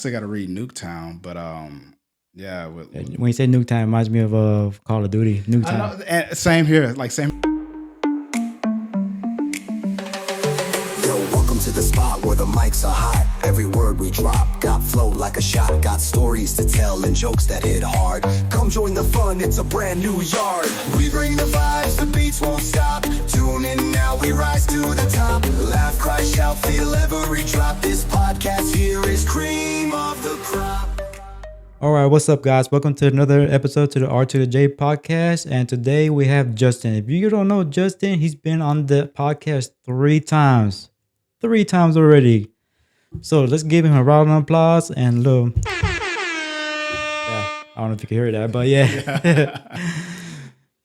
still got to read Nuketown, but yeah. When you say Nuketown, it reminds me of Call of Duty. I Nuketown. know. Same here. Like same. Yo, welcome to the spot where the mics are hot. Every word we drop got flow like a shot. Got stories to tell and jokes that hit hard. Come join the fun, it's a brand new yard. We bring the vibes, the beats won't stop. Tune in now, we rise to the top. Laugh, cry, shout, feel every drop. This podcast here is cream of the crop. All right, what's up, guys? Welcome to another episode to the R to the J podcast. And today we have Justin. If you don't know Justin, he's been on the podcast three times already. So let's give him a round of applause and a little. Yeah, I don't know if you can hear that, but yeah.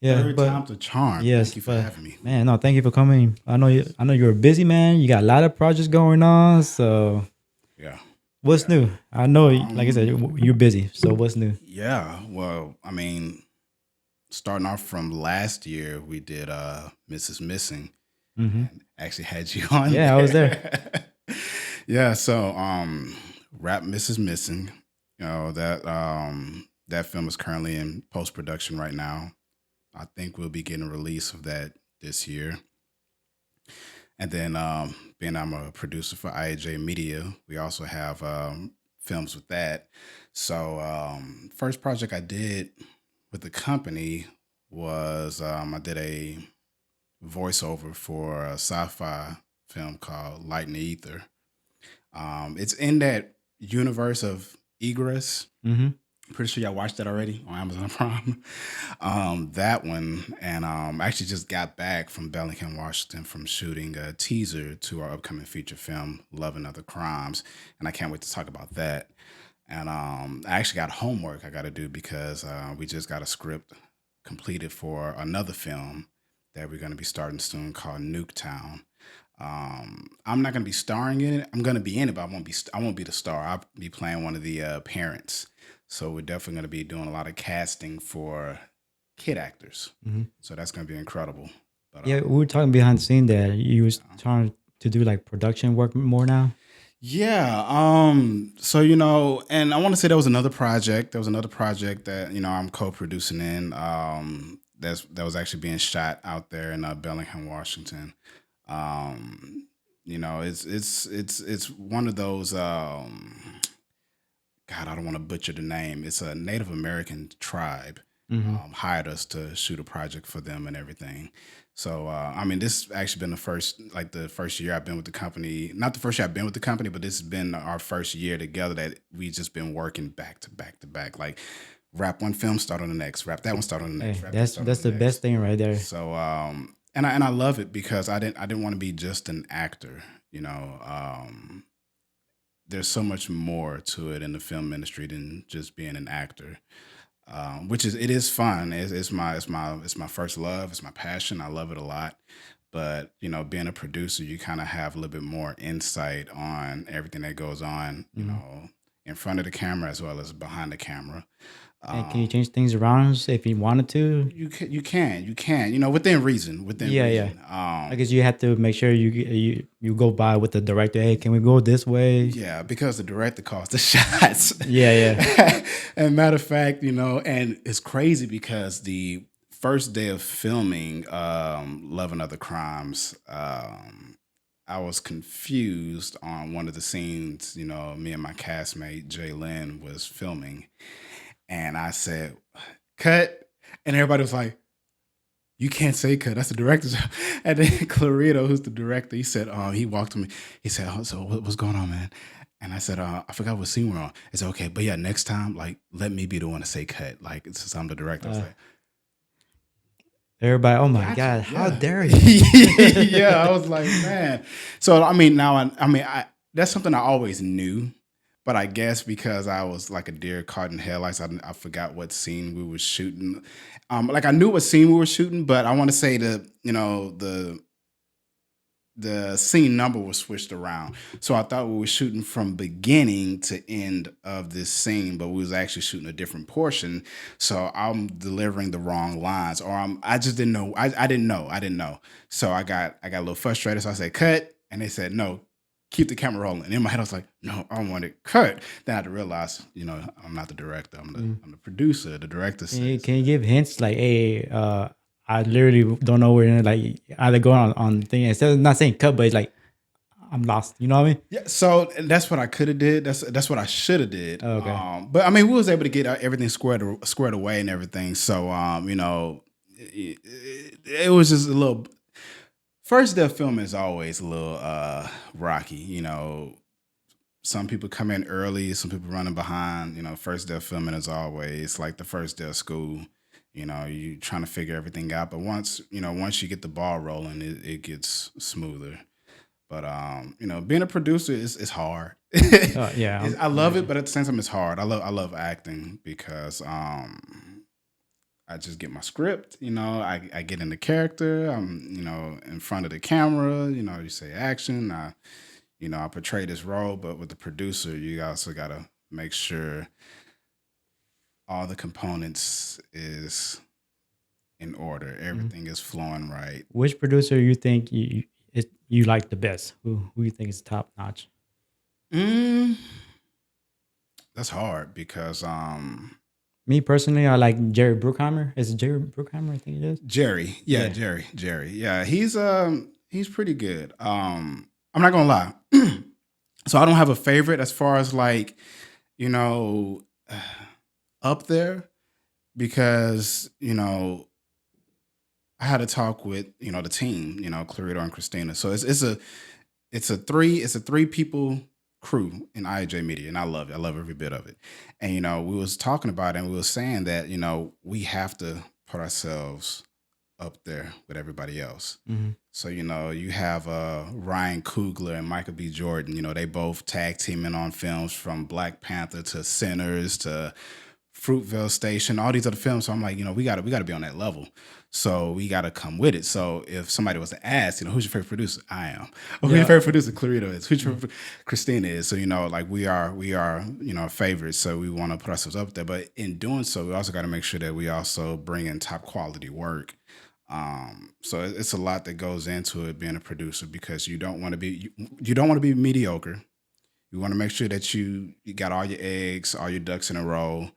Yeah, Every time's a charm. Yes, Thank you for having me. Man, no, thank you for coming. I know you're a busy man. You got a lot of projects going on. So Yeah. what's new? I know, like I said, you're busy. So what's new? Yeah. Well, I mean, starting off from last year, we did Mrs. Missing. And actually had you on. Yeah, I was there. Yeah. So Rap Mrs. Missing. You know, that film is currently in post-production right now. I think we'll be getting a release of that this year. And then being I'm a producer for IAJ Media, we also have films with that. So first project I did with the company was I did a voiceover for a sci-fi film called Light in the Ether. It's in that universe of Egress. Pretty sure y'all watched that already on Amazon Prime. That one, and I actually just got back from Bellingham, Washington, from shooting a teaser to our upcoming feature film, Love and Other Crimes, and I can't wait to talk about that. And I actually got homework I got to do because we just got a script completed for another film that we're going to be starting soon called Nuketown. I'm not going to be starring in it. I'm going to be in it, but I won't be the star. I'll be playing one of the parents. So we're definitely going to be doing a lot of casting for kid actors. So that's going to be incredible. But, Yeah, we were talking behind the scene that you was trying to do like production work more now. Yeah. So, and I want to say there was another project. There was another project that, I'm co-producing in. That was actually being shot out there in Bellingham, Washington. It's one of those. God, I don't want to butcher the name. It's a Native American tribe hired us to shoot a project for them and everything. So, this has actually been the first year I've been with the company. Not the first year I've been with the company, but this has been our first year together that we just been working back to back to back. Like, wrap one film, start on the next. Wrap that one, start on the next. Hey, that's the best thing right there. So, and I love it because I didn't want to be just an actor. There's so much more to it in the film industry than just being an actor, it is fun. It's my first love. It's my passion. I love it a lot. But being a producer, you kind of have a little bit more insight on everything that goes on, in front of the camera as well as behind the camera. And can you change things around if you wanted to? You can, within reason. Yeah. I guess you have to make sure you go by with the director. Hey, can we go this way? Yeah, because the director calls the shots. Yeah. And matter of fact, and it's crazy because the first day of filming Love and Other Crimes, I was confused on one of the scenes, me and my castmate, Jay Lynn, was filming. And I said, cut. And everybody was like, you can't say cut. That's the director's job. And then Clarito, who's the director, he said, he walked to me. He said, oh, so what's going on, man? And I said, I forgot what scene we're on. He said, okay, but yeah, next time, like, let me be the one to say cut. Like, since I'm the director. I was like, everybody, oh my God, how dare you? Yeah, I was like, man. So, that's something I always knew. But I guess because I was like a deer caught in headlights, I forgot what scene we were shooting. I knew what scene we were shooting, but I want to say the scene number was switched around. So I thought we were shooting from beginning to end of this scene, but we was actually shooting a different portion. So I'm delivering the wrong lines, or I just didn't know. I didn't know. So I got a little frustrated. So I said, cut. And they said, no, keep the camera rolling. And in my head, I was like, no, I don't want it cut. Then I had to realize, I'm not the director. I'm the producer. The director says, Can you give hints like, hey, I literally don't know where like either going on thing instead of not saying cut, but it's like I'm lost. You know what I mean? yeah. So that's what I could have did. That's what I should have did. Oh, okay. But I mean, we was able to get everything squared away and everything. So it was just a little. First day of film is always a little rocky. Some people come in early, some people running behind. First day of filming is always like the first day of school. You trying to figure everything out. But once you get the ball rolling, it gets smoother. But being a producer is hard. Yeah, I love it, but at the same time, it's hard. I love acting because I just get my script. I get in the character. I'm in front of the camera. You say action. I portray this role, but with the producer, you also gotta make sure all the components is in order. Everything is flowing right. Which producer you think you like the best? Who you think is top notch? Mm, that's hard because Me personally, I like Jerry Bruckheimer. Is it Jerry Bruckheimer? I think it is. Jerry, yeah, Yeah. Jerry, yeah, he's pretty good. I'm not gonna lie, so I don't have a favorite as far as like you know up there because I had to talk with the team, Clarito and Christina. So it's a three people crew in IJ Media, and I love it. I love every bit of it. And we was talking about it, and we was saying that we have to put ourselves up there with everybody else. Hmm. So you have Ryan Coogler and Michael B. Jordan. They both tag teaming on films from Black Panther to Sinners to Fruitvale Station, all these other films. So I'm like, we gotta be on that level. So we gotta come with it. So if somebody was to ask, who's your favorite producer? I am. Who's your Yeah. favorite producer? Clarito is. Who's your favorite? Christina is. So like we are favorites. So we want to put ourselves up there. But in doing so, we also got to make sure that we also bring in top quality work. So it's a lot that goes into it being a producer because you don't want to be mediocre. You want to make sure that you got all your eggs, all your ducks in a row.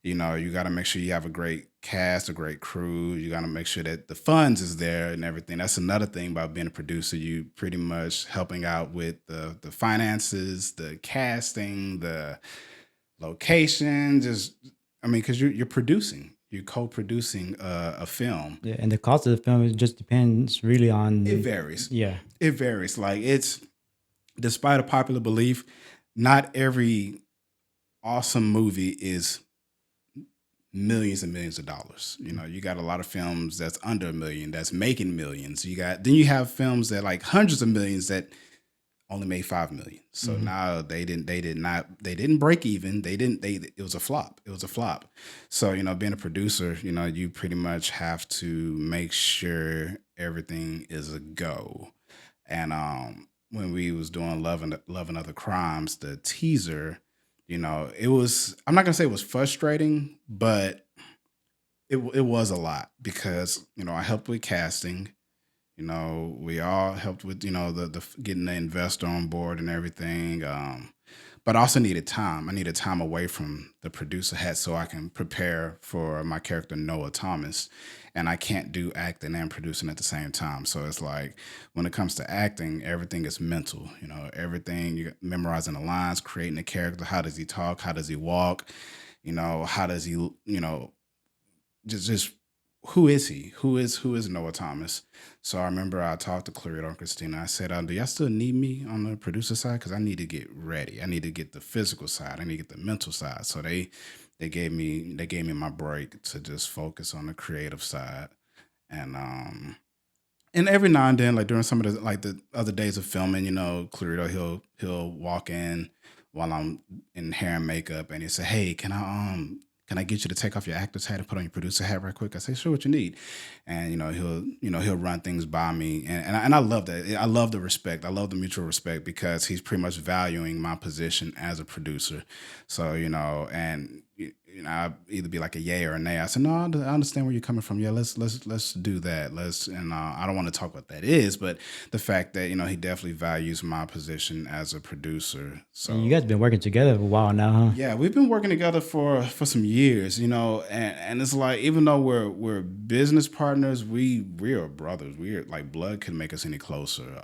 You got to make sure you have a great cast, a great crew. You got to make sure that the funds is there and everything. That's another thing about being a producer. You pretty much helping out with the finances, the casting, the location. Because you're producing, you're co-producing a film. Yeah, and the cost of the film it just depends really on. It varies. Yeah. It varies. Like despite a popular belief, not every awesome movie is millions and millions of dollars. You got a lot of films that's under $1 million that's making millions. Then you have films that like hundreds of millions that only made 5 million. So now they didn't break even. It was a flop. It was a flop. So, being a producer, you pretty much have to make sure everything is a go. And when we was doing Love and Other Crimes, the teaser, it was, I'm not gonna say it was frustrating, but it was a lot because, I helped with casting. We all helped with, the getting the investor on board and everything. But I also needed time. I needed time away from the producer hat so I can prepare for my character Noah Thomas. And I can't do acting and producing at the same time. So it's like when it comes to acting, everything is mental. Everything you memorizing the lines, creating a character. How does he talk? How does he walk? How does he? Just who is he? Who is Noah Thomas? So I remember I talked to Clarito and Christina. I said, do y'all still need me on the producer side? Because I need to get ready. I need to get the physical side. I need to get the mental side. So they gave me my break to just focus on the creative side. And every now and then, like during some of the other days of filming, Clarito he'll walk in while I'm in hair and makeup, and he'll say, "Hey, can I get you to take off your actor's hat and put on your producer hat right quick?" I say, "Sure, what you need." And he'll run things by me, and I love that. I love the respect. I love the mutual respect because he's pretty much valuing my position as a producer. So and I'd either be like a yay or a nay. I said, no, I understand where you're coming from. Yeah, let's do that. And I don't want to talk what that is, but the fact that he definitely values my position as a producer. And you So guys been working together for a while now, huh? yeah, we've been working together for some years, and it's like even though we're business partners, we are brothers. We're like blood could make us any closer.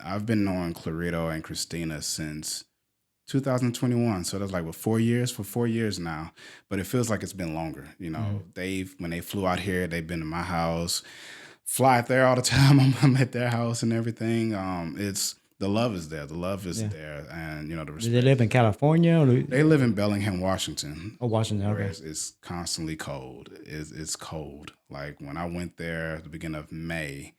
I've been knowing Clarito and Christina since 2021. So that's like what 4 years for 4 years now. But it feels like it's been longer. They've when they flew out here, they've been to my house, fly out there all the time. I'm at their house and everything. It's the love is there. The love is Yeah. there, and the Do they respect. live in California or They live in Bellingham, Washington, Washington? where Okay. it's constantly cold. It's cold. Like when I went there at the beginning of May,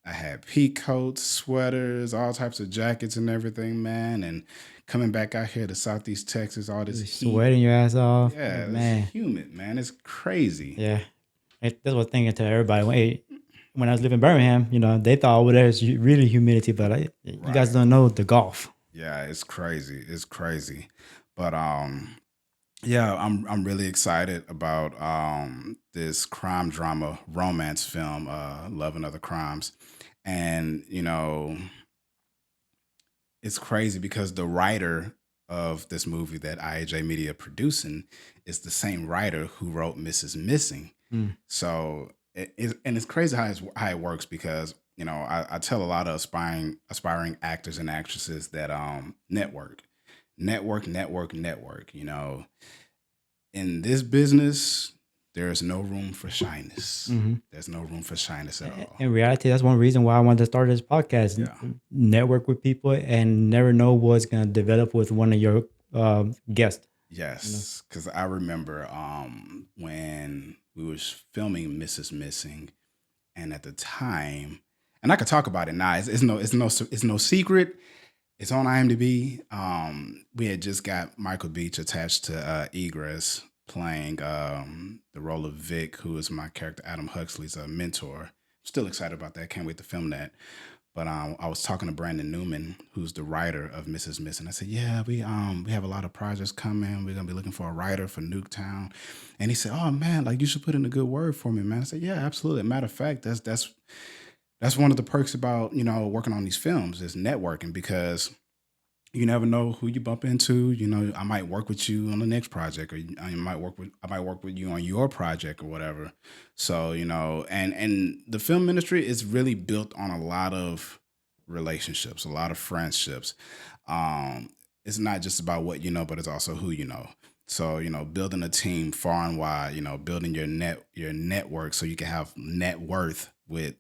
I had peak coats, sweaters, all types of jackets and everything, man. And coming back out here to Southeast Texas, all this heat. Sweating your ass off. Yeah, it's Man. humid, man. It's crazy. Yeah. That's what thinking to everybody. When I was living in Birmingham, they thought over there is really humidity, but you guys Right. don't know the Gulf. Yeah, it's crazy. It's crazy. But yeah, I'm really excited about this crime drama romance film, Love and Other Crimes. And it's crazy because the writer of this movie that IAJ Media producing is the same writer who wrote Mrs. Missing. Mm. So and it's crazy how it works because I tell a lot of aspiring actors and actresses that network. In this business, there's no room for shyness. Mm-hmm. There's no room for shyness at all. In reality, that's one reason why I wanted to start this podcast. Yeah. Network with people and never know what's going to develop with one of your guests. Yes, because I remember when we was filming Mrs. Missing, and at the time, and I could talk about it now. It's no secret. It's on IMDb. We had just got Michael Beach attached to Egress, playing the role of Vic, who is my character Adam Huxley's mentor. Still excited about that. Can't wait to film that. But I was talking to Brandon Newman, who's the writer of Mrs. Missing. I said, "Yeah, we have a lot of projects coming. We're gonna be looking for a writer for Nuketown." And he said, "Oh man, like you should put in a good word for me, man." I said, "Yeah, absolutely. Matter of fact, that's one of the perks about working on these films is networking because you never know who you bump into. I might work with you on the next project, or I might work with you on your project or whatever. So and the film industry is really built on a lot of relationships, a lot of friendships. It's not just about what you know, but it's also who you know. So building a team far and wide, building your network so you can have net worth with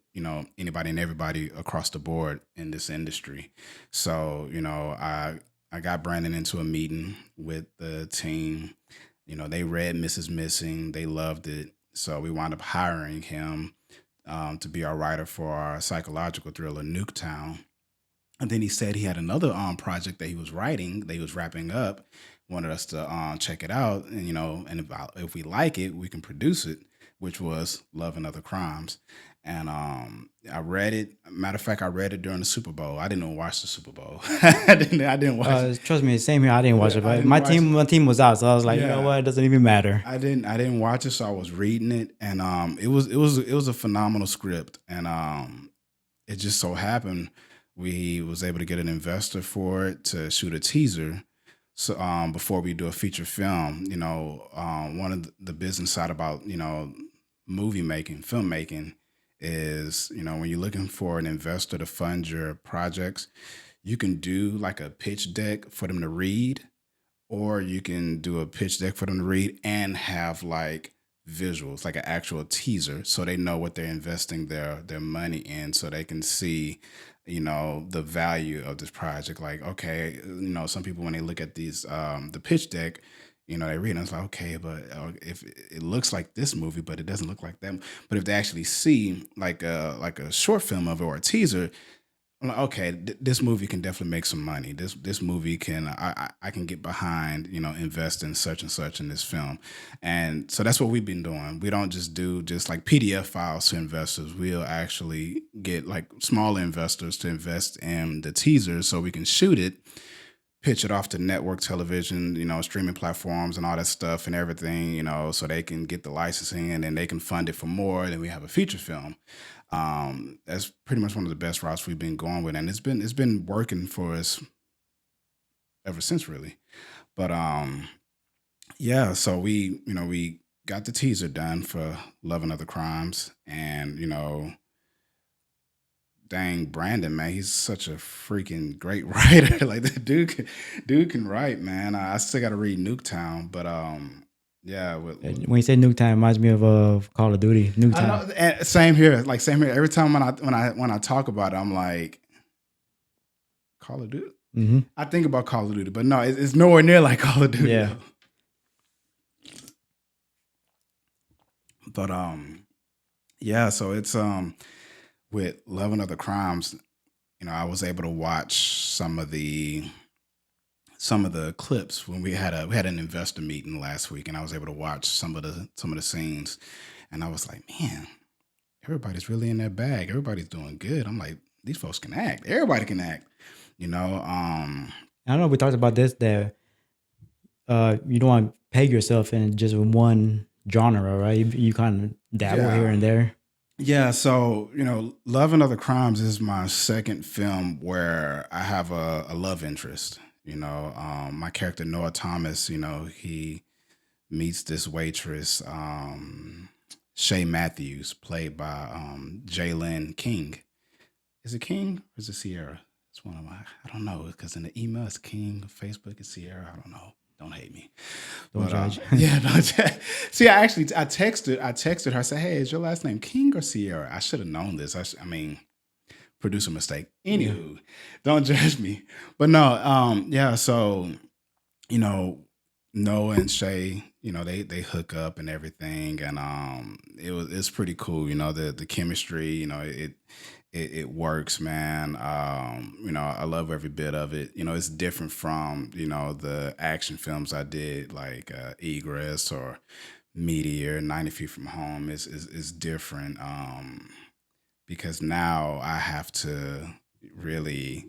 anybody and everybody across the board in this industry. So I got Brandon into a meeting with the team. They read Mrs. Missing, they loved it, so we wound up hiring him to be our writer for our psychological thriller Nuketown. And then he said he had another project that he was writing, that he was wrapping up, wanted us to check it out, and and if we like it, we can produce it, which was Love and Other Crimes. And I read it. Matter of fact, I read it during the Super Bowl. I didn't even watch the Super Bowl. I didn't watch it. Trust me, same here. I didn't watch it, I but didn't my watch team was out, so I was like, you know Yeah. what? It doesn't even matter. I didn't watch it, so I was reading it, and it was a phenomenal script, and it just so happened we was able to get an investor for it to shoot a teaser. So before we do a feature film, one of the business side about movie making, filmmaking is when you're looking for an investor to fund your projects, you can do like a pitch deck for them to read, or you can do a pitch deck for them to read and have like visuals, like an actual teaser, so they know what they're investing their money in, so they can see the value of this project. Like, okay, some people when they look at these the pitch deck, they read and it's like, okay, but if it looks like this movie, but it doesn't look like that. But if they actually see like a short film of it or a teaser, I'm like, okay, this movie can definitely make some money. This movie can I can get behind, invest in such and such in this film. And so that's what we've been doing. We don't just do just like PDF files to investors. We'll actually get like smaller investors to invest in the teaser so we can shoot it, pitch it off to network television, streaming platforms and all that stuff and everything, so they can get the licensing and then they can fund it for more. And then we have a feature film. That's pretty much one of the best routes we've been going with, and it's been working for us ever since, really. But yeah, so we got the teaser done for Love and Other Crimes, and dang, Brandon, man, he's such a freaking great writer. Like the dude can write, man. I still got to read Nuketown, but yeah, When you say Nuketown, it reminds me of Call of Duty. I Nuketown. know. And same here. Like same here. Every time when I talk about it, I'm like, Call of Duty. Mm-hmm. I think about Call of Duty, but no, it's nowhere near like Call of Duty. Yeah. Though. But yeah. So it's with Love and Other Crimes. I was able to watch some of the clips when we had an investor meeting last week, and I was able to watch some of the scenes, and I was like, man, everybody's really in their bag. Everybody's doing good. I'm like, these folks can act. Everybody can act. I don't know if we talked about this, that you don't want to peg yourself in just one genre, right? You kind of dabble Yeah. here and there. Yeah, so Love and Other Crimes is my second film where I have a love interest. My character Noah Thomas, he meets this waitress, Shay Matthews, played by Jalen King. Is it King or is it Sierra? It's one of my, I don't know, because in the email it's King, Facebook it's Sierra. I don't know. Don't hate me. Don't judge. Yeah, don't judge. See, I texted her. I said, "Hey, is your last name King or Sierra?" I should have known this. I mean, producer mistake. Anywho, don't judge me. But no, yeah. So, Noah and Shay, they hook up and everything, and it's pretty cool. The chemistry. It works, man. I love every bit of it. It's different from the action films I did, like Egress or Meteor, 90 Feet from Home. Is different because now I have to really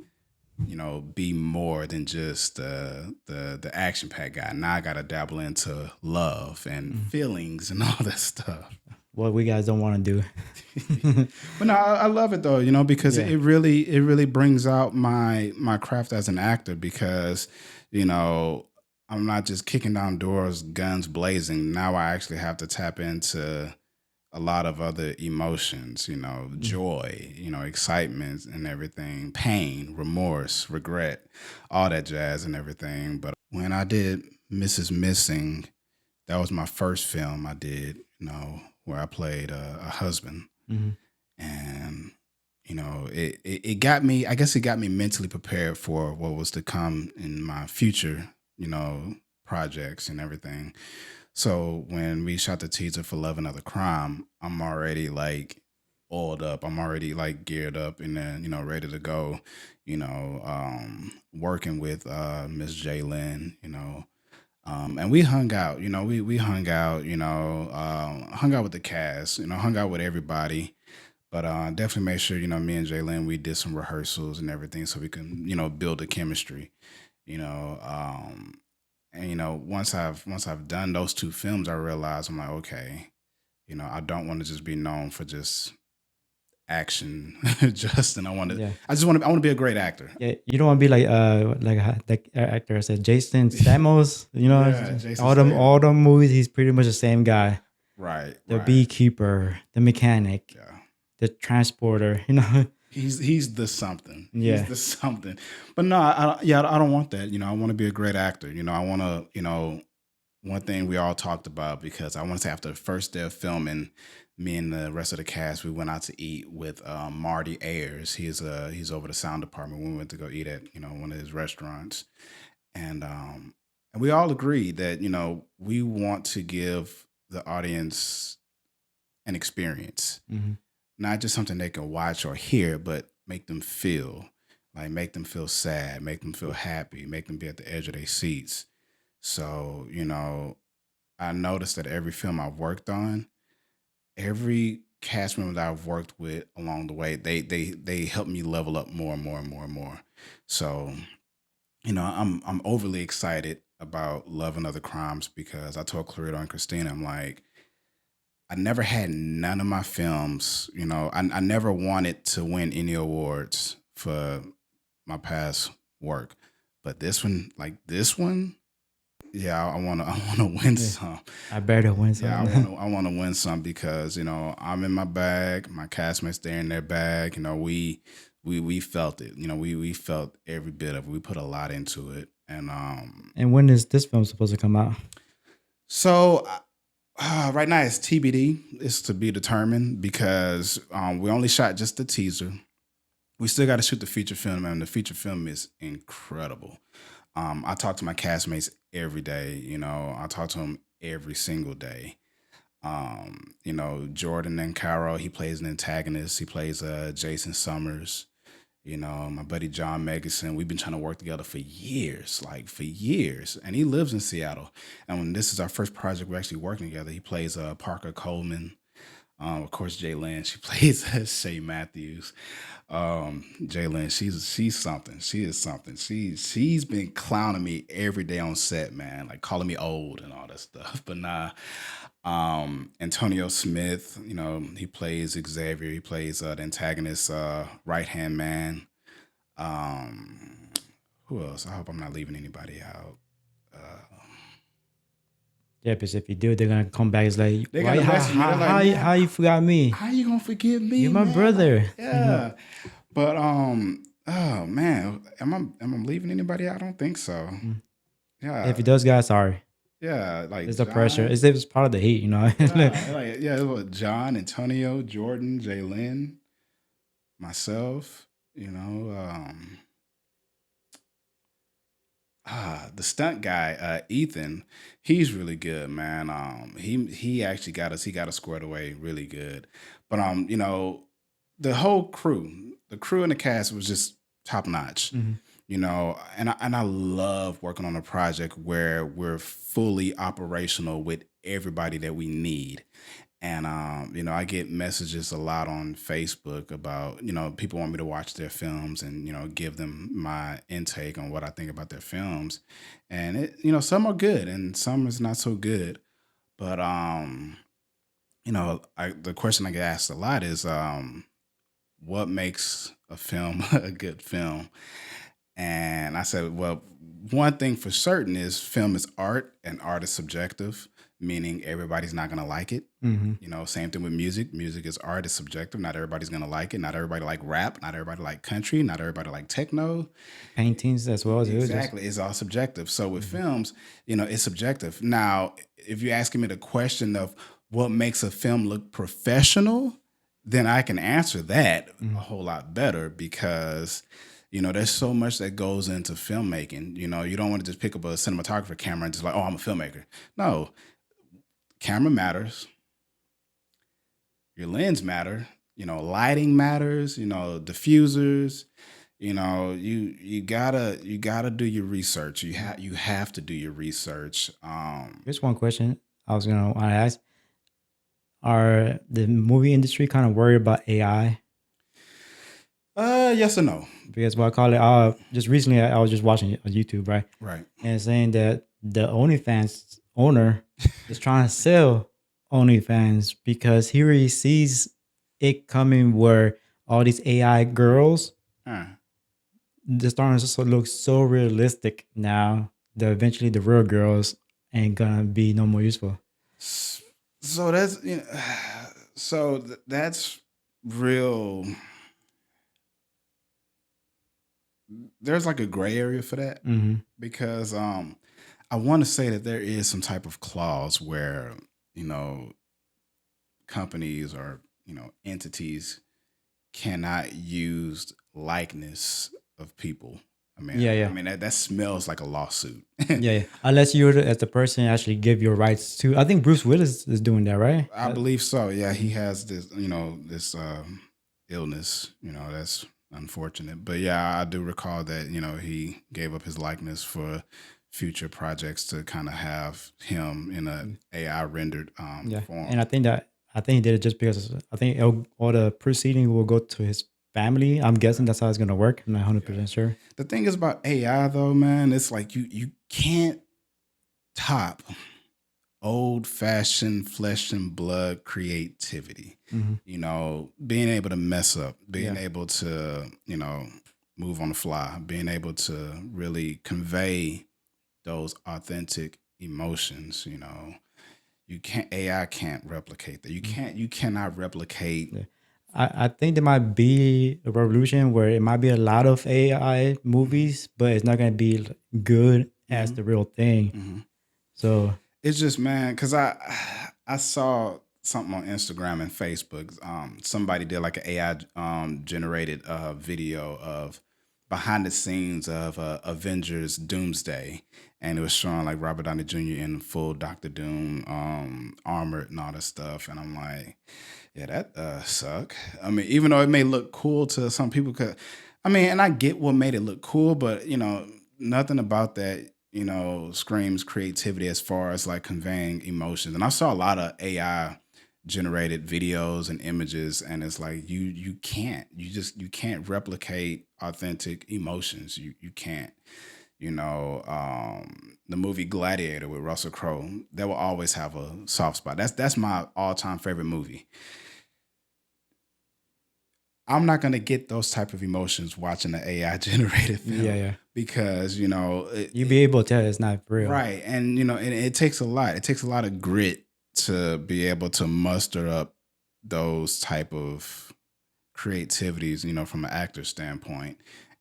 be more than just the action pack guy. Now I got to dabble into love and feelings and all that stuff. What we guys don't want to do. But no, I love it though, because it really brings out my craft as an actor, because I'm not just kicking down doors, guns blazing. Now I actually have to tap into a lot of other emotions, joy, excitement and everything, pain, remorse, regret, all that jazz and everything. But when I did Mrs. Missing, that was my first film I did, where I played a husband. Mm-hmm. And it got me, I guess it got me mentally prepared for what was to come in my future projects and everything. So when we shot the teaser for Love and Other Crime, I'm already like oiled up. I'm already like geared up and then ready to go, working with Miss Jalen, and we hung out, we hung out, hung out with the cast, hung out with everybody. But definitely make sure, me and Jalen, we did some rehearsals and everything so we can, build the chemistry, and once I've done those two films, I realized I'm like, okay, I don't want to just be known for just action, Justin. I want to be a great actor. Yeah, you don't want to be like actor I said, Jason Stamos. Jason all them movies, he's pretty much the same guy. Right. The beekeeper, the mechanic, the transporter. He's the something. Yeah. He's the something. But no, I don't want that. I want to be a great actor. I want to, one thing we all talked about, because I want to say after the first day of filming, me and the rest of the cast, we went out to eat with Marty Ayers. He's over the sound department. We went to go eat at one of his restaurants, and we all agreed that we want to give the audience an experience, not just something they can watch or hear, but make them feel sad, make them feel happy, make them be at the edge of their seats. So I noticed that every film I've worked on, every cast member that I've worked with along the way, they help me level up more and more and more and more. So I'm overly excited about Love and Other Crimes because I told Clarita and Christina, I'm like, I never had none of my films, I never wanted to win any awards for my past work. But this one, yeah, I wanna win Yeah. some. I better win Yeah, something. I wanna win some because, I'm in my bag, my castmates they're in their bag, we felt it. We felt every bit of it. We put a lot into it. And And when is this film supposed to come out? so right now it's TBD. It's to be determined because we only shot just the teaser. We still got to shoot the feature film, and the feature film is incredible. I talk to my castmates every day. I talk to them every single day. Jordan and Caro, he plays an antagonist. He plays Jason Summers. My buddy John Megason, we've been trying to work together for years, like for years. And he lives in Seattle. And when this is our first project, we're actually working together. He plays Parker Coleman. Of course, Jay Lynn, she plays Shay Matthews. Jay Lynn, she's something. She is something. She's been clowning me every day on set, man, like calling me old and all that stuff. But nah. Antonio Smith, he plays Xavier. He plays the antagonist, right hand man. Um, who else? I hope I'm not leaving anybody out. Yeah, because if you do, they're gonna come back. It's like, They why? gonna message me. They're like, How man, you forgot me? how you gonna forget me, You're my man? brother. Like, yeah. But oh man, am I leaving anybody out? I don't think so. Yeah, If he does, guys, sorry. yeah, like It's the pressure. John. It's part of the heat, you know. It was John, Antonio, Jordan, Jalen, myself. The stunt guy, Ethan, he's really good, man. He actually got us. He got us squared away really good. But the whole crew, the crew and the cast was just top notch. Mhm. And I love working on a project where we're fully operational with everybody that we need. And I get messages a lot on Facebook about, people want me to watch their films and, give them my intake on what I think about their films. And some are good and some is not so good. But the question I get asked a lot is what makes a film a good film? And I said, well, one thing for certain is film is art and art is subjective, meaning everybody's not going to like it. Mhm. Same thing with music. Music is art, is subjective. Not everybody's going to like it. Not everybody like rap. Not everybody like country. Not everybody like techno. Paintings as well as Exactly. It's all subjective. So with films, it's subjective. Now, if you're asking me the question of what makes a film look professional, then I can answer that a whole lot better because there's so much that goes into filmmaking. You don't want to just pick up a cinematographer camera and just like, oh, I'm a filmmaker. No, camera matters. Your lens matter. Lighting matters. Diffusers. You gotta do your research. You have to do your research. Here's one question I was gonna want to ask: are the movie industry kind of worried about AI? Yes or no? Because what I call it, just recently I was just watching on YouTube, right? Right. And saying that the OnlyFans owner is trying to sell OnlyFans because he already sees it coming where all these AI girls, they're starting to look so realistic now that eventually the real girls ain't gonna be no more useful. So that's that's real. There's like a gray area for that Mm-hmm. because I want to say that there is some type of clause where companies or entities cannot use likeness of people. I mean, Yeah, yeah. I mean that smells like a lawsuit. Yeah. Unless you as the person actually give your rights to, I think Bruce Willis is doing that, right? I believe so. Yeah, he has this, this illness. That's unfortunate. But yeah, I do recall that he gave up his likeness for future projects to kind of have him in a AI rendered Yeah, form. and I think he did it just because I think all the proceeding will go to his family. I'm guessing that's how it's gonna work. I'm not 100% sure. The thing is about AI though, man, it's like you can't top old fashioned flesh and blood creativity. Hmm. Being able to mess up, being Yeah, able to, move on the fly, being able to really convey those authentic emotions, you can't AI can't replicate that. mm, You cannot replicate. yeah. I think there might be a revolution where it might be a lot of AI Mhm, movies, but it's not gonna be good as mhm, the real thing. mhm. So It's just, man, because I saw something on Instagram and Facebook. Somebody did like an AI generated video of behind the scenes of Avengers Doomsday, and it was showing like Robert Downey Jr. in full Doctor Doom armored and all this stuff, and I'm like, yeah, that suck. I mean, even though it may look cool to some people, and I get what made it look cool, but nothing about that, screams creativity as far as like conveying emotions. And I saw a lot of AI generated videos and images, and it's like you can't replicate authentic emotions. You can't. The movie Gladiator with Russell Crowe, that will always have a soft spot. That's my all time favorite movie. I'm not gonna get those type of emotions watching the AI generated yeah, film yeah, because you be able to tell it's not real. right, and it takes a lot. It takes a lot of grit to be able to muster up those type of creativities, from an actor standpoint,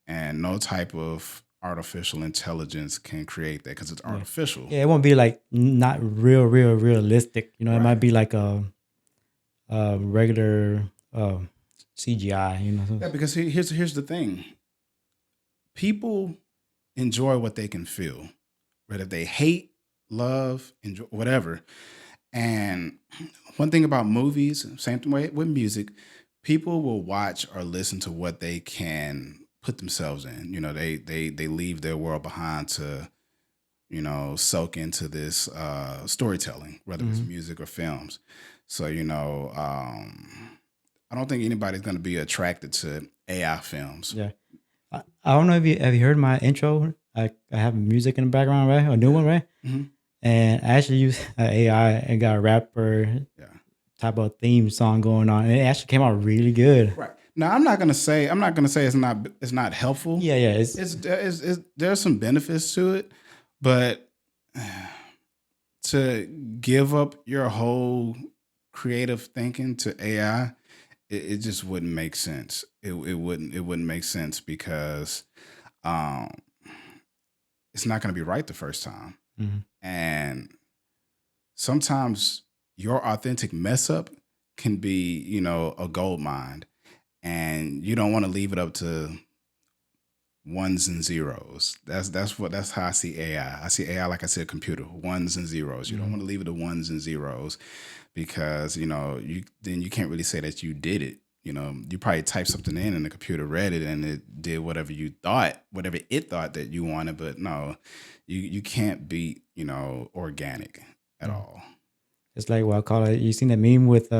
and no type of artificial intelligence can create that because it's Yeah, artificial. yeah, it won't be like not realistic. It might Right. be like a regular CGI. Yeah, because here's the thing: people enjoy what they can feel, right? If they hate, love, enjoy, whatever. And one thing about movies, same way with music, people will watch or listen to what they can put themselves in. They leave their world behind to soak into this storytelling, whether it's Hmm. music or films. So I don't think anybody's going to be attracted to AI films. Yeah, I don't know if you have you heard my intro. I have music in the background, right? A new one, Yeah. right? Hmm. And I actually used AI and got a rapper Yeah. type of theme song going on, and it actually came out really good. Right. Now, I'm not gonna say it's not helpful. Yeah, yeah, it's There's some benefits to it, but to give up your whole creative thinking to AI, it just wouldn't make sense. It wouldn't make sense because um, it's not gonna be right the first time, mhm, and sometimes your authentic mess up can be a gold mine, and you don't want to leave it up to ones and zeros. That's how I see AI. I see AI like I said, computer, ones and zeros. You don't mhm, want to leave it to ones and zeros because you can't really say that you did it. You probably typed something in and the computer read it and it did whatever it thought that you wanted. But no, you can't beat organic at mhm. all. It's like what I call it. You seen that meme with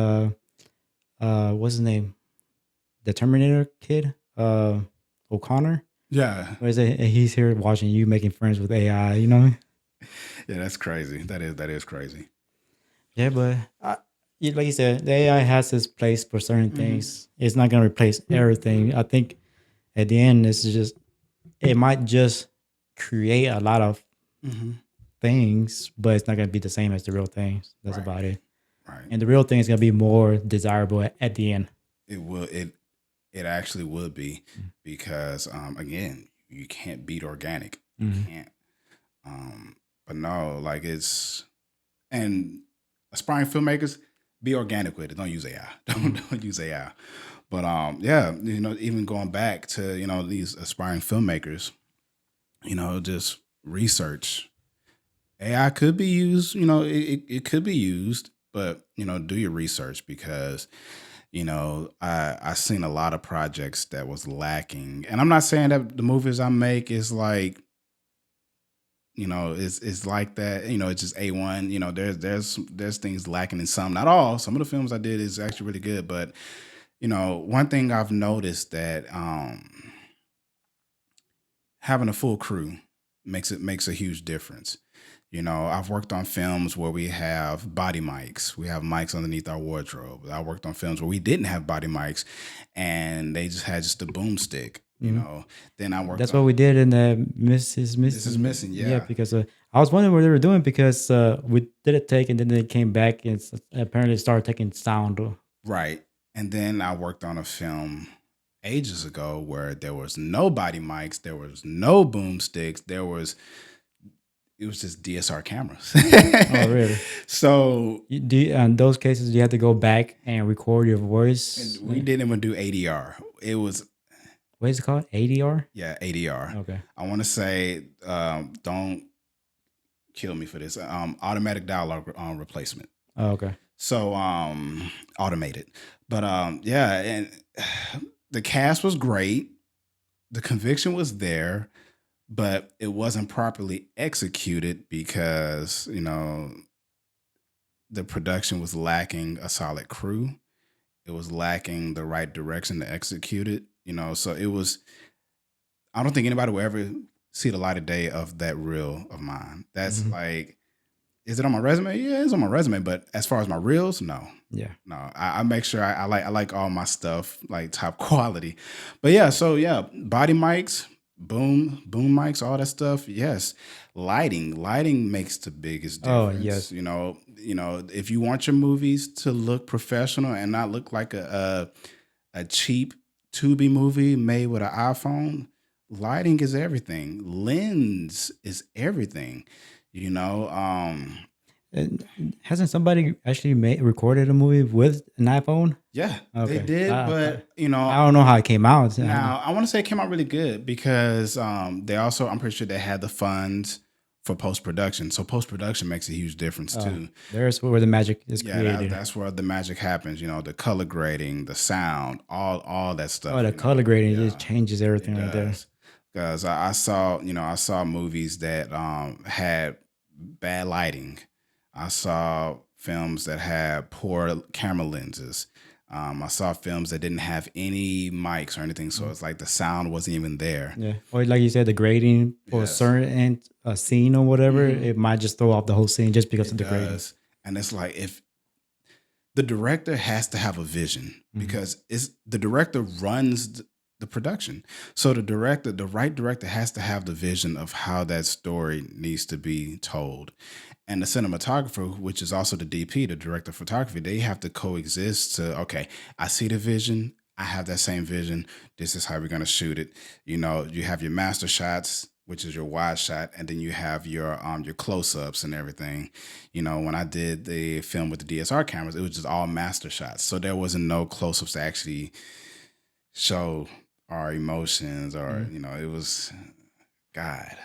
what's his name, the Terminator kid, O'Connor. Yeah, Where is it? He's here watching you making friends with AI. yeah, that's crazy. That is crazy. Yeah, but like you said, the AI has its place for certain Hmm. things. It's not gonna replace everything. I think at the end, it might just create a lot of Hmm. things, but it's not gonna be the same as the real things. That's Right, about it. right. And the real thing is gonna be more desirable at the end. It will. It actually would be because again, you can't beat organic. You Mm-hmm. can't. But no, like it's and aspiring filmmakers be organic with it. Don't use AI. Mm-hmm. Don't use AI. But yeah, even going back to these aspiring filmmakers, just research. AI could be used. It could be used, but do your research because I seen a lot of projects that was lacking, and I'm not saying that the movies I make is like it's like that. It's just A1. There's things lacking in some, not all. Some of the films I did is actually really good, but one thing I've noticed that having a full crew makes a huge difference. I've worked on films where we have body mics. We have mics underneath our wardrobe. I worked on films where we didn't have body mics, and they just had just a boomstick. Mhm. Then I worked That's what on we did in Mrs. This Is Missing. Missing. Yeah, Yeah, because I was wondering what they were doing because we did a take and then they came back and apparently started taking sound. right. And then I worked on a film ages ago where there was no body mics, there was no boomsticks, it was just DSR cameras. Oh, really? So In those cases, you have to go back and record your voice. and we didn't even do ADR. It was What is it called? ADR? yeah ADR. Okay. I want to say don't kill me for this. Automatic dialogue replacement. Oh, okay. So automated. But yeah, and the cast was great. The conviction was there, but it wasn't properly executed because, the production was lacking a solid crew. It was lacking the right direction to execute it, so it was I don't think anybody will ever see the light of day of that reel of mine. That's Mhm. like, is it on my resume? Yeah, it's on my resume. But as far as my reels, no, Yeah. no. I make sure I like all my stuff like top quality. But yeah, so yeah, body mics, boom mics, all that stuff. Yes, lighting makes the biggest Oh, difference. yes. If you want your movies to look professional and not look like a cheap Tubi movie made with an iPhone, lighting is everything. Lens is everything. You know, And hasn't somebody actually recorded a movie with an iPhone? yeah, they Okay. did, but I don't know how it came out. now I want to say it came out really good because they also, I'm pretty sure they had the funds for post production. So post production makes a huge difference too. There's where the magic is Yeah, created. that's where the magic happens. The color grading, the sound, all that stuff. Oh, the color grading Yeah, just changes everything it right there. does. Because I saw movies that had bad lighting. I saw films that had poor camera lenses. I saw films that didn't have any mics or anything, so it's like the sound wasn't even there. Yeah. Or like you said, the grading for a Yes. certain scene or whatever, it might just throw off the whole scene just because It of the grading. does. And it's like, if the director has to have a vision, because the director runs the production. So the right director has to have the vision of how that story needs to be told. And the cinematographer, which is also the DP, the director of photography, they have to coexist to, okay, I see the vision. I have that same vision. This is how we're going to shoot it. You have your master shots, which is your wide shot, and then you have your close-ups and everything. When I did the film with the DSR cameras, it was just all master shots. So there wasn't no close-ups to actually show our emotions, or it was God.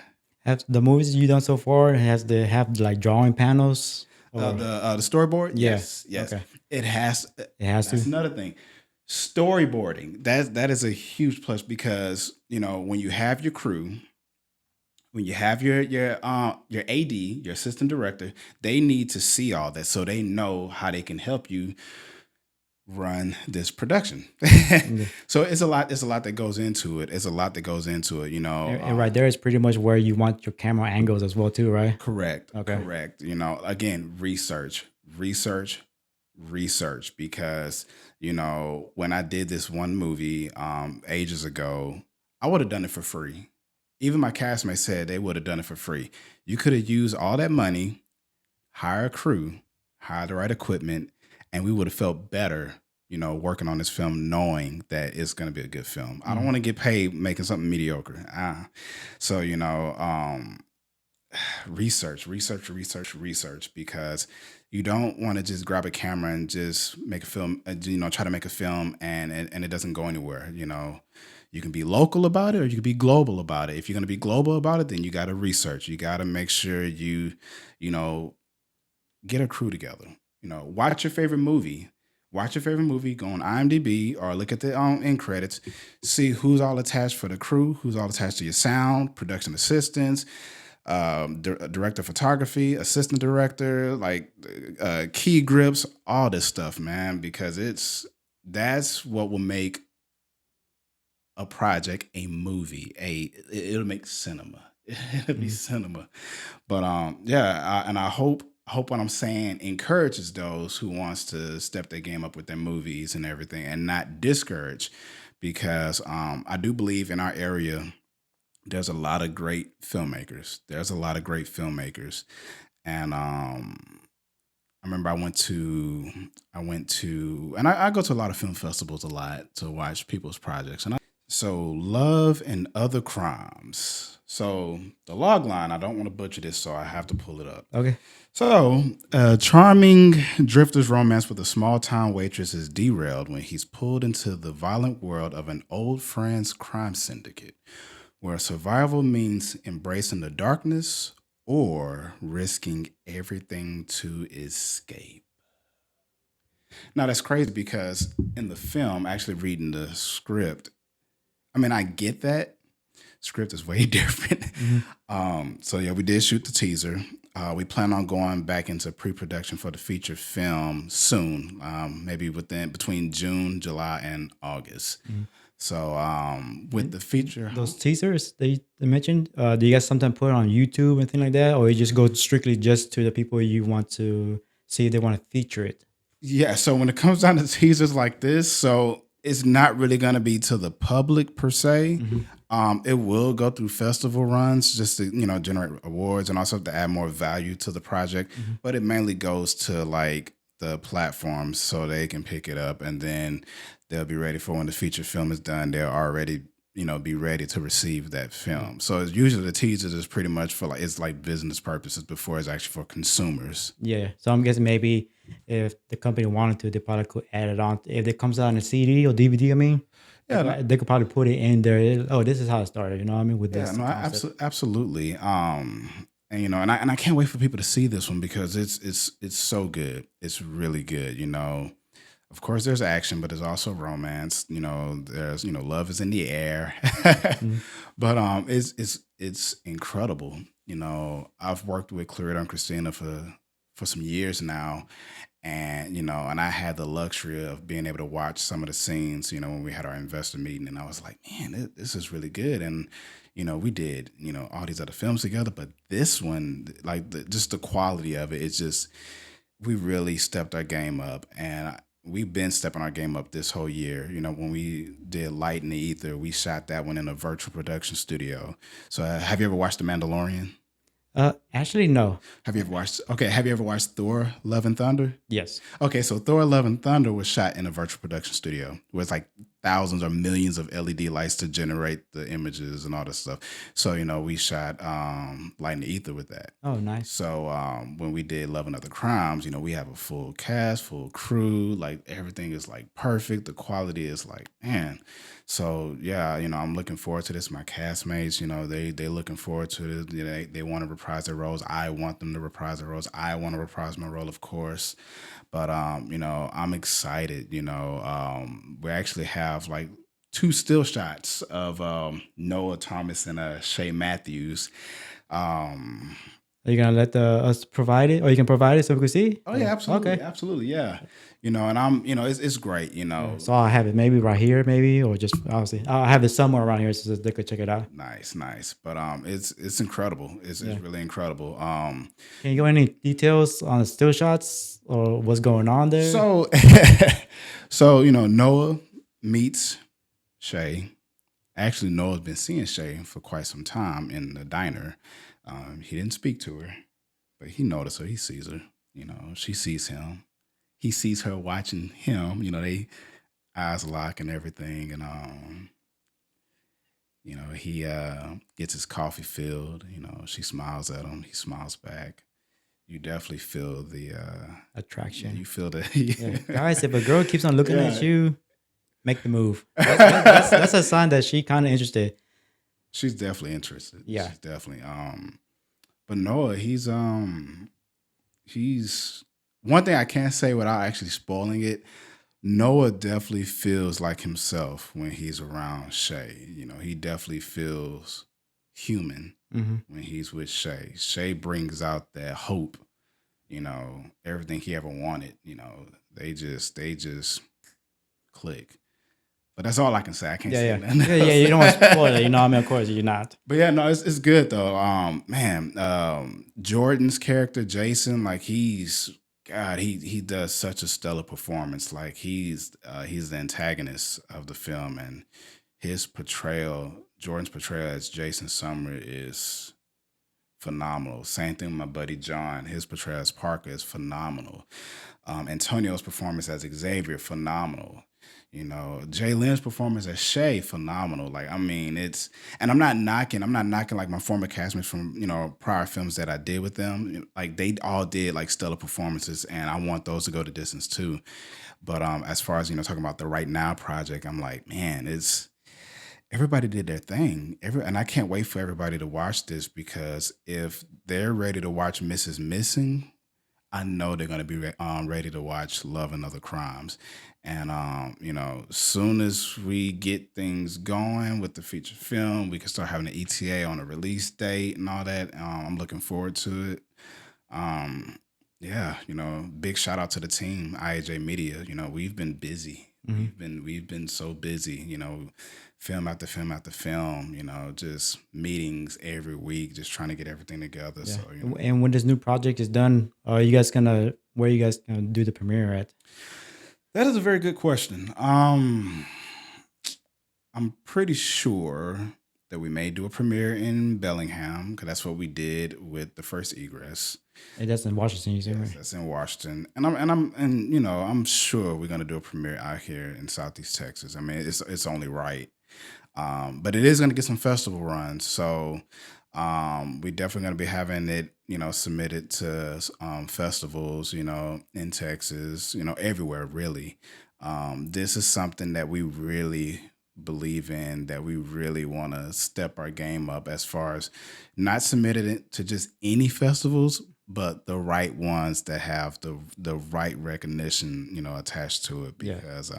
Have the movies you done so far they have like drawing panels? Or, The storyboard, Yeah. yes, Okay. it has. it has That's to. another thing. Storyboarding, that is a huge plus, because when you have your crew, when you have your AD, your assistant director, they need to see all that so they know how they can help you run this production. So it's a lot that goes into it. It's a lot that goes into it. And right there is pretty much where you want your camera angles as well too, right? Correct. Okay. Correct. Again, research, because when I did this one movie ages ago, I would have done it for free. Even my castmates said they would have done it for free. You could have used all that money, hire a crew, hire the right equipment, and we would have felt better, working on this film, knowing that it's going to be a good film. I don't want to get paid making something mediocre. So, research, because you don't want to just grab a camera and just make a film, try to make a film and it doesn't go anywhere. You can be local about it, or you can be global about it. If you're going to be global about it, then you got to research. You got to make sure you get a crew together. Watch your favorite movie. Watch your favorite movie. Go on IMDb or look at the end credits. See who's all attached for the crew. Who's all attached to your sound, production assistants, director of photography, assistant director, like key grips, all this stuff, man. Because that's what will make a project a movie. It'll make cinema. It'll be Mhm. cinema. But yeah, and I hope what I'm saying encourages those who wants to step their game up with their movies and everything, and not discourage, because I do believe in our area there's a lot of great filmmakers. There's a lot of great filmmakers, and I remember and I go to a lot of film festivals a lot to watch people's projects. So Love and Other Crimes. So the log line, I don't want to butcher this, so I have to pull it up. Okay. So, a charming drifter's romance with a small town waitress is derailed when he's pulled into the violent world of an old friend's crime syndicate, where survival means embracing the darkness or risking everything to escape. Now, that's crazy because in the film, actually reading the script, I mean, I get that. Script is way different. Mhm. So yeah, we did shoot the teaser. We plan on going back into pre-production for the feature film soon, maybe within between June, July, and August. Mhm. So with And the feature, those teasers they mentioned, do you guys sometimes put it on YouTube and things like that, or you just go strictly just to the people you want to see if they want to feature it? yeah. So when it comes down to teasers like this, so it's not really going to be to the public per se. Mhm. It will go through festival runs just to generate awards and also to add more value to the project. Mhm. But it mainly goes to like the platforms so they can pick it up, and then they'll be ready for when the feature film is done. They'll already be ready to receive that Yeah. film. So it's usually the teasers is pretty much for it's like business purposes before it's actually for consumers. Yeah. So I'm guessing maybe if the company wanted to, they probably could add it on. If it comes out in a CD or DVD, I mean, Yeah, no, they could probably put it in there. Oh, this is how it started. You know what I mean? With yeah, this no, concept. absolutely. And and I can't wait for people to see this one because it's so good. It's really good. Of course, there's action, but there's also romance. There's love is in the air, Mhm. but it's incredible. I've worked with Clarita and Christina for some years now, and and I had the luxury of being able to watch some of the scenes. When we had our investor meeting, and I was like, man, this is really good. And we did all these other films together, but this one, like just the quality of it, it's just we really stepped our game up, and we've been stepping our game up this whole year. When we did Light in the Ether, we shot that one in a virtual production studio. So, have you ever watched The Mandalorian? Actually, no. Have you ever watched? Okay, have you ever watched Thor: Love and Thunder? Yes. Okay, so Thor: Love and Thunder was shot in a virtual production studio where it's like thousands or millions of LED lights to generate the images and all this stuff. So we shot Light in the Ether with that. Oh, nice. So when we did Love and Other Crimes, we have a full cast, full crew. Like everything is like perfect. The quality is like man. So yeah, I'm looking forward to this. My castmates, they looking forward to it. They want to reprise their roles. I want them to reprise their roles. I want to reprise my role, of course. But I'm excited. We actually have like two still shots of Noah Thomas and Shay Matthews. Um, Are you gonna let us provide it, or you can provide it so we can see? oh yeah, absolutely, Okay. absolutely, yeah. And I'm, it's great. Yeah. So I have it maybe right here, maybe, or just obviously I have it somewhere around here so they could check it out. Nice, nice. But it's incredible. It's Yeah. really incredible. Can you go any details on the still shots or what's going on there? So Noah meets Shay. Actually, Noah's been seeing Shay for quite some time in the diner. He didn't speak to her, but he noticed her. He sees her. She sees him. He sees her watching him. They eyes lock and everything, and he gets his coffee filled. She smiles at him. He smiles back. You definitely feel the Attraction. you feel the Yeah. Guys, if a girl keeps on looking Yeah. at you, make the move. That's a sign that she kind of interested. She's definitely interested. Yeah. She's definitely but Noah, he's one thing I can't say without actually spoiling it. Noah definitely feels like himself when he's around Shay. He definitely feels human Hmm. when he's with Shay. Shay brings out that hope, everything he ever wanted. They just click. But that's all I can say. I can't Yeah, say yeah, nothing yeah, yeah. else. You don't want to spoil it, you know. I mean, of course you're not. But yeah, no, it's good though. Man, Jordan's character, Jason, like he's God, he does such a stellar performance. Like he's the antagonist of the film, and his portrayal, Jordan's portrayal as Jason Summer is phenomenal. Same thing with my buddy John. His portrayal as Parker is phenomenal. Antonio's performance as Xavier, phenomenal. You know, Jay Lynn's performance as Shay, phenomenal. Like, I mean, and I'm not knocking like my former castmates from, prior films that I did with them. Like, they all did like stellar performances, and I want those to go the distance too. But as far as, talking about the Right Now project, I'm like, man, everybody did their thing. And I can't wait for everybody to watch this, because if they're ready to watch Mrs. Missing, I know they're going to be ready to watch Love and Other Crimes. And, soon as we get things going with the feature film, we can start having an ETA on a release date and all that. I'm looking forward to it. Yeah, big shout out to the team, IAJ Media. We've been busy. Hmm. We've been so busy, film after film after film, just meetings every week, just trying to get everything together. Yeah. So, And when this new project is done, are you guys gonna where you guys gonna do the premiere at? that is a very good question. I'm pretty sure that we may do a premiere in Bellingham, because that's what we did with the first Egress. Hey, that's in Washington, you said, Yes, right? that's in Washington, and I'm sure we're gonna do a premiere out here in Southeast Texas. I mean, it's only right. But it is gonna get some festival runs, so we definitely gonna be having it, submitted to festivals, in Texas, everywhere really. This is something that we really believe in, that we really want to step our game up, as far as not submitted it to just any festivals, but the right ones that have the right recognition, attached to it, Yeah. because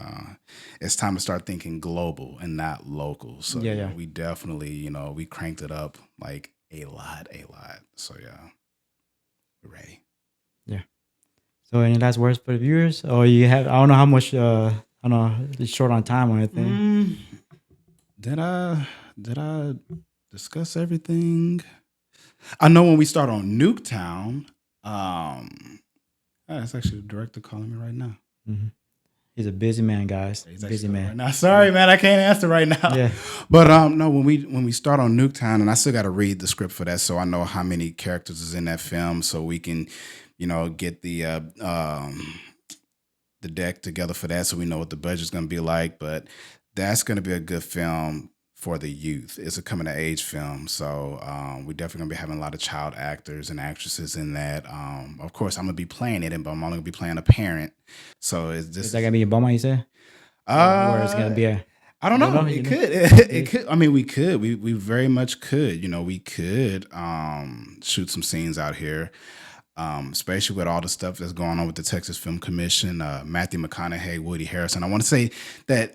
it's time to start thinking global and not local. So Yeah, yeah. we definitely, we cranked it up like a lot. So yeah, we're ready. Yeah. So any last words for the viewers? Or you have I don't know how much I don't know, it's short on time or anything. Did I discuss everything? I know when we start on Nuketown, that's actually the director calling me right now. Hmm. He's a busy man, guys. He's Busy actually calling man. right now. Sorry, man, I can't answer right now. Yeah. But no, when we start on Nuketown, and I still got to read the script for that, so I know how many characters is in that film, so we can, get the deck together for that, so we know what the budget's going to be like. But that's going to be a good film for the youth. It's a coming of age film, so we definitely going to be having a lot of child actors and actresses in that. Of course, I'm going to be playing it, but I'm only going to be playing a parent. So Is that gonna be a bummer, you say? Or it's gonna be a I don't don't know. know, It you know? could. It could. I mean, we could. We very much could. We could shoot some scenes out here, especially with all the stuff that's going on with the Texas Film Commission. Matthew McConaughey, Woody Harrelson. I want to say that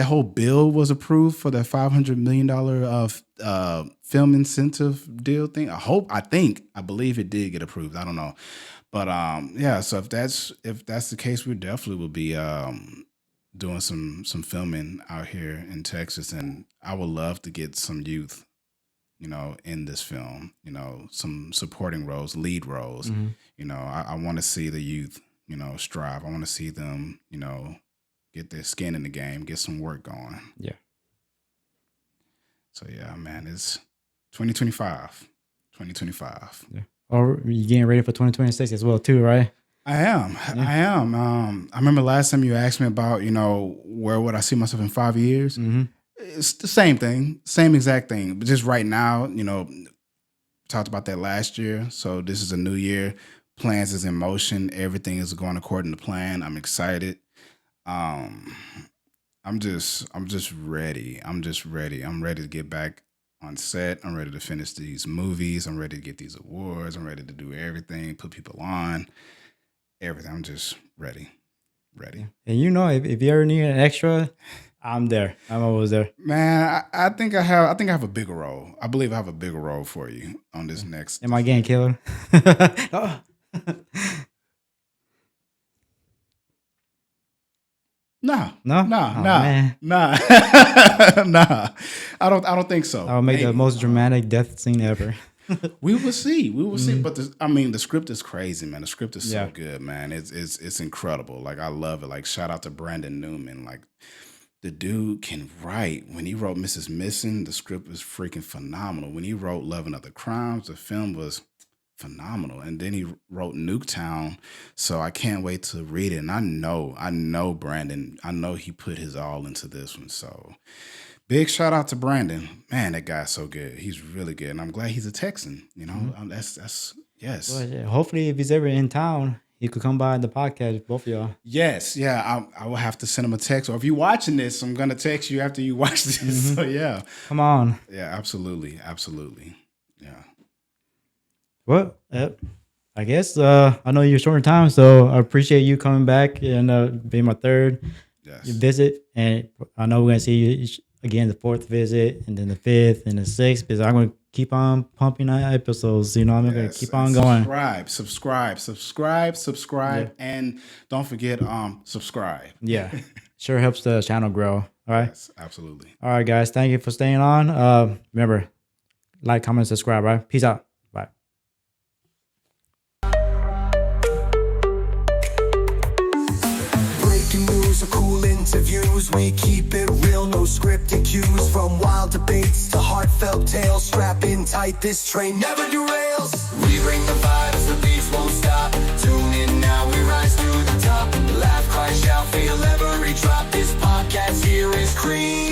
whole bill was approved for the $500 million film incentive deal thing. I believe it did get approved. I don't know, but yeah. So if that's the case, we definitely will be doing some filming out here in Texas, and I would love to get some youth, in this film, some supporting roles, lead roles. Mhm. I want to see the youth, strive. I want to see them, get their skin in the game, get some work going. Yeah. So yeah, man, it's 2025. 2025. Yeah. Or you getting ready for 2026 as well too, right? I am. Yeah. I am. I remember last time you asked me about, where would I see myself in 5 years? Mm-hmm. It's the same thing, same exact thing. But just right now, talked about that last year. So this is a new year. Plans is in motion. Everything is going according to plan. I'm excited. I'm just ready. I'm just ready. I'm ready to get back on set. I'm ready to finish these movies. I'm ready to get these awards. I'm ready to do everything, put people on, everything. I'm just ready. Ready. And if you ever need an extra, I'm there. I'm always there. Man, I think I have a bigger role. I believe I have a bigger role for you on this next. Am I getting killed? Oh. Nah, No? nah, Oh, nah, man. nah, nah. I don't think so. I'll make the Maybe. most dramatic death scene ever. We will see. We will see. Mhm. But I mean, the script is crazy, man. The script is so Yeah. good, man. It's incredible. Like I love it. Like shout out to Brandon Newman. Like the dude can write. When he wrote Mrs. Missing, the script was freaking phenomenal. When he wrote Love and Other Crimes, the film was phenomenal. And then he wrote Nuketown. So I can't wait to read it. And I know Brandon. I know he put his all into this one. So big shout out to Brandon. Man, that guy's so good. He's really good. And I'm glad he's a Texan. You know, that's yes. Well, yeah, hopefully, if he's ever in town, he could come by the podcast, both of y'all. Yes, yeah. I will have to send him a text. Or if you're watching this, I'm gonna text you after you watch this. So yeah. Come on. Yeah, absolutely. Absolutely. Yeah. Well, I guess I know you're short in time, so I appreciate you coming back and being my third Yes. visit. And I know we're gonna see you again the fourth visit, and then the fifth and the sixth. Because I'm gonna keep on pumping out episodes. You know, I'm gonna Yes, keep and on going. subscribe, and don't forget subscribe. Yeah, sure helps the channel grow. All right, Yes, absolutely. all right, guys. Thank you for staying on. Remember, like, comment, subscribe. Right, peace out. Bye. Breaking news or cool interviews, we keep it real, no scripted cues. From wild debates to heartfelt tales, strap in tight, this train never derails. We bring the vibes, the beats won't stop. Tune in now, we rise to the top. Laugh, cry, shout, feel every drop. This podcast here is cream.